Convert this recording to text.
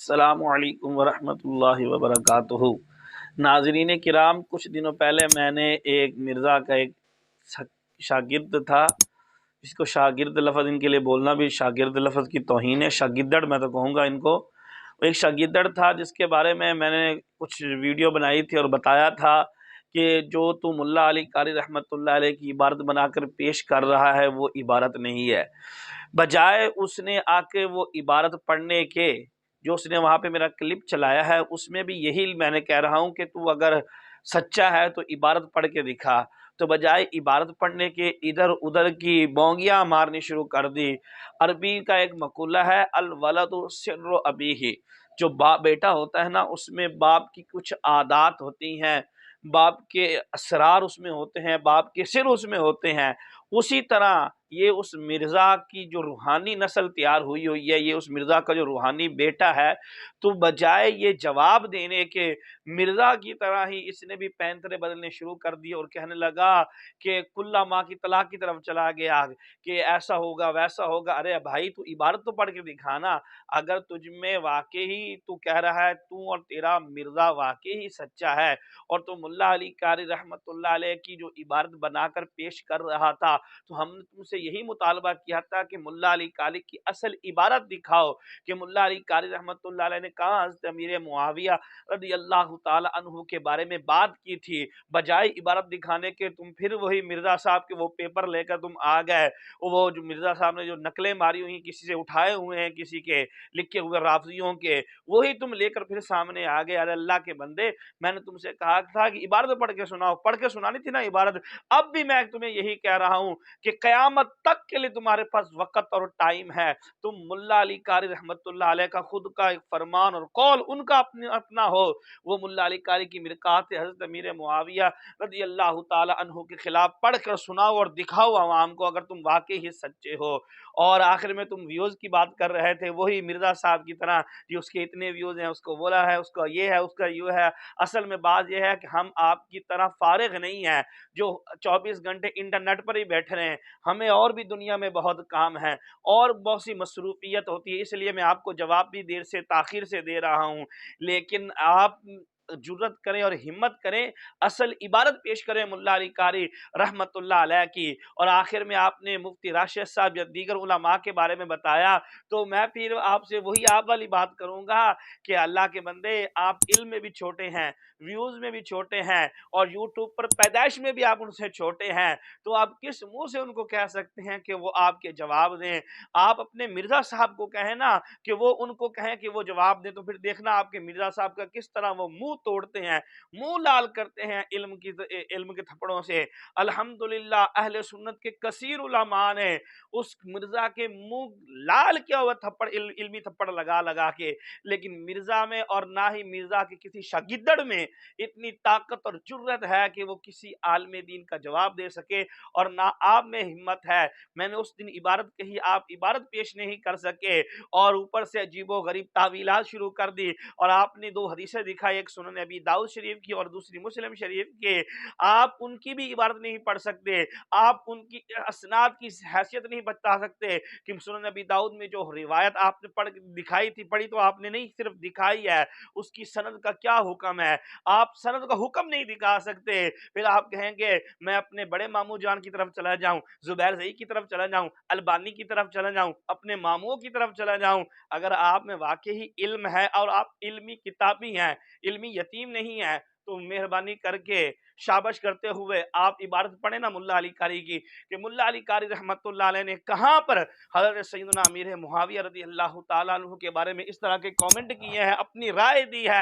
السلام علیکم ورحمۃ اللہ وبرکاتہ۔ ناظرین کرام، کچھ دنوں پہلے میں نے ایک مرزا کا ایک شاگرد تھا، اس کو شاگرد لفظ ان کے لیے بولنا بھی شاگرد لفظ کی توہین ہے، شاگردڑ میں تو کہوں گا ان کو۔ ایک شاگردڑ تھا جس کے بارے میں نے کچھ ویڈیو بنائی تھی اور بتایا تھا کہ جو تو ملا علی قاری رحمۃ اللہ علیہ کی عبارت بنا کر پیش کر رہا ہے وہ عبارت نہیں ہے، بجائے اس نے آ کے وہ عبارت پڑھنے کے جو اس نے وہاں پہ میرا کلپ چلایا ہے اس میں بھی یہی میں نے کہہ رہا ہوں کہ تو اگر سچا ہے تو عبارت پڑھ کے دکھا، تو بجائے عبارت پڑھنے کے ادھر ادھر کی بونگیاں مارنی شروع کر دی۔ عربی کا ایک مقولہ ہے الولد سر ابیہ، جو باپ بیٹا ہوتا ہے نا اس میں باپ کی کچھ عادات ہوتی ہیں، باپ کے اسرار اس میں ہوتے ہیں، باپ کے سر اس میں ہوتے ہیں۔ اسی طرح یہ اس مرزا کی جو روحانی نسل تیار ہوئی ہے، یہ اس مرزا کا جو روحانی بیٹا ہے، تو بجائے یہ جواب دینے کے مرزا کی طرح ہی اس نے بھی پینترے بدلنے شروع کر دیے اور کہنے لگا کہ کلہ ماں کی طلاق کی طرف چلا گیا کہ ایسا ہوگا ویسا ہوگا۔ ارے بھائی تو عبارت تو پڑھ کے دکھانا، اگر تجھ میں واقعی تو کہہ رہا ہے تو اور تیرا مرزا واقعی سچا ہے اور تو ملا علی قاری رحمت اللہ علیہ کی جو عبارت بنا کر پیش کر رہا تھا، تو ہم نے تم سے یہی مطالبہ کیا تھا کہ ملا علی قاری کی اصل عبارت دکھاؤ کہ ملا علی قاری رحمت اللہ علیہ نے کہاں حضرت امیر معاویہ رضی اللہ تعالی عنہ کے بارے میں بات کی تھی، بجائے عبارت دکھانے کے تم پھر وہی مرزا صاحب کے وہ پیپر لے کر تم آ گئے، وہ جو مرزا صاحب نے جو نقلیں ماری ہوئی کسی سے اٹھائے ہوئے ہیں، کسی کے لکھے ہوئے رافضیوں کے، وہی تم لے کر پھر سامنے آ گئے۔ ارے اللہ کے بندے، میں نے تم سے کہا تھا کہ عبارت پڑھ کے سناؤ، پڑھ کے سنانی تھی نا عبارت۔ اب بھی میں تمہیں یہی کہہ رہا ہوں کہ قیامت تک کے لیے تمہارے پاس وقت اور ٹائم ہے، تم ملا علی قاری رحمت اللہ علیہ کا خود کا ایک فرمان اور قول ان کا اپنا ہو، وہ ملا علی قاری کی مرکات حضرت امیر معاویہ رضی اللہ تعالی عنہ کے خلاف پڑھ کر سناؤ اور دکھاؤ عوام کو اگر تم واقعی ہی سچے ہو۔ اور آخر میں تم ویوز کی بات کر رہے تھے، وہی مرزا صاحب کی طرح جی اس کے اتنے ویوز ہیں، اس کو بولا ہے، اس کا یہ ہے، اس کا یہ ہے۔ اصل میں بات یہ ہے کہ ہم آپ کی طرح فارغ نہیں ہیں جو 24 گھنٹے انٹرنیٹ پر ہی بیٹھ رہے ہیں، ہمیں اور بھی دنیا میں بہت کام ہے اور بہت سی مصروفیت ہوتی ہے، اس لیے میں آپ کو جواب بھی دیر سے تاخیر سے دے رہا ہوں، لیکن آپ جرت کریں اور ہمت کریں، اصل عبارت پیش کریں ملا علی قاری رحمت اللہ علیہ کی۔ اور آخر میں آپ نے مفتی راشد صاحب یا دیگر علماء کے بارے میں بتایا، تو میں پھر آپ سے وہی آپ والی بات کروں گا کہ اللہ کے بندے، آپ علم میں بھی چھوٹے ہیں، ویوز میں بھی چھوٹے ہیں اور یوٹیوب پر پیدائش میں بھی آپ ان سے چھوٹے ہیں، تو آپ کس منہ سے ان کو کہہ سکتے ہیں کہ وہ آپ کے جواب دیں؟ آپ اپنے مرزا صاحب کو کہیں نا کہ وہ ان کو کہیں کہ وہ جواب دیں، تو پھر دیکھنا آپ کے مرزا صاحب کا کس طرح وہ منہ توڑتے ہیں، منہ لال کرتے ہیں علم کے تھپڑوں سے۔ الحمدللہ اہل سنت کے کثیر علماء نے اس مرزا کے منہ لال کیا ہوا تھپڑ، علمی تھپڑ لگا لگا کے، لیکن مرزا میں اور نہ ہی مرزا کے کسی شاگردڑ میں اتنی طاقت اور جرت ہے کہ وہ کسی عالم دین کا جواب دے سکے، اور نہ آپ میں ہمت ہے۔ میں نے اس دن عبارت کہی، آپ عبارت پیش نہیں کر سکے اور اوپر سے عجیب و غریب تعویلات شروع کر دی، اور آپ نے 2 حدیثیں دکھائی، ایک سنن ابی داؤد شریف کی اور دوسری مسلم شریف کی، آپ ان کی بھی عبارت نہیں پڑھ سکتے، آپ ان کی اسناد کی حیثیت نہیں بتا سکتے کہ سنن ابی داؤد میں جو روایت آپ نے پڑھ دکھائی تھی، پڑھی تو آپ نے نہیں صرف دکھائی ہے، اس کی سند کا کیا حکم ہے، آپ سند کا حکم نہیں دکھا سکتے۔ پھر آپ کہیں گے میں اپنے بڑے ماموں جان کی طرف چلا جاؤں، زبیر زئی کی طرف چلا جاؤں، البانی کی طرف چلا جاؤں، اپنے ماموں کی طرف چلا جاؤں۔ اگر آپ میں واقعی علم ہے اور آپ علمی کتابی ہیں، علمی یتیم نہیں ہیں، تو مہربانی کر کے شابش کرتے ہوئے آپ عبارت پڑھیں نا ملا علی قاری کی، کہ ملا علی قاری رحمت اللہ علیہ نے کہاں پر حضرت سیدنا امیر معاویہ رضی اللہ تعالیٰ عنہ کے بارے میں اس طرح کے کامنٹ کیے ہیں، اپنی رائے دی ہے۔